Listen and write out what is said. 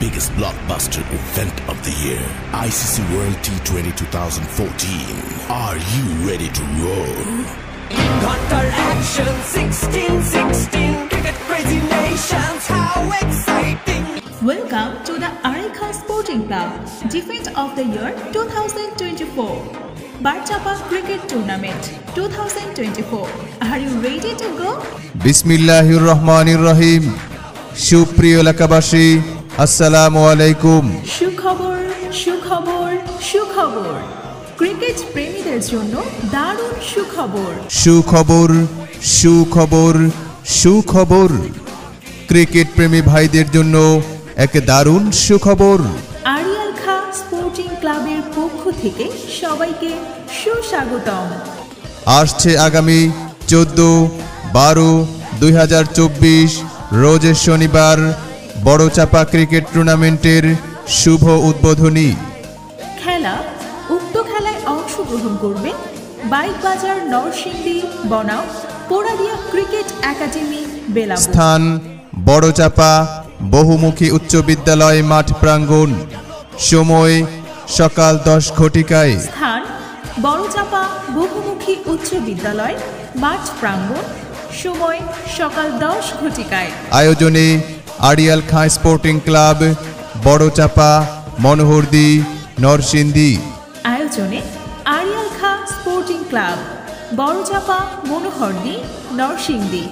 biggest blockbuster event of the year, ICC World T20 2014. Are you ready to roar? Hunter action 16-16, cricket crazy nations, how exciting! Welcome to the Arika Sporting Club Defense of the Year 2024 Barchapa Cricket Tournament 2024. Are you ready to go? বিসমিল্লাহির রহমানির রহিম। সুপ্রিয় এলাকাবাসী, আসসালামু আলাইকুম। সুখবর সুখবর সুখবর, cricket প্রেমীদের জন্য দারুণ সুখবর। সুখবর সুখবর সুখবর, ক্রিকেট প্রেমী ভাইদের জন্য এক দারুণ সুখবর। আরিয়াল খা স্পোর্টিং ক্লাবের পক্ষ থেকে সবাইকে সুস্বাগতম। আসছে আগামী 14-12-2024 রোজ শনিবার বড়চাপা ক্রিকেট টুর্নামেন্টের শুভ উদ্বোধনী খেলা, উক্ত খেলায় অংশগ্রহণ করবে বাইকবাজার নরসিংদী বনাম পোড়াদিয়া ক্রিকেট একাডেমি বেলাব। স্থান বড়চাপা বহুমুখী উচ্চ বিদ্যালয় মাঠ প্রাঙ্গণ। সময় সকাল 10 ঘটিকায়। স্থান বড়চাপা বহুমুখী উচ্চ বিদ্যালয় মাঠ প্রাঙ্গণ। সময় সকাল 10 ঘটিকায়। আয়োজনে আড়িয়াল খাঁ স্পোর্টিং ক্লাব বড়চাপা মনোহরদী নরসিংদী। আয়োজনে আরিয়াল খা স্পোর্টিং ক্লাব বড়চাপা মনোহরদী নরসিংদী।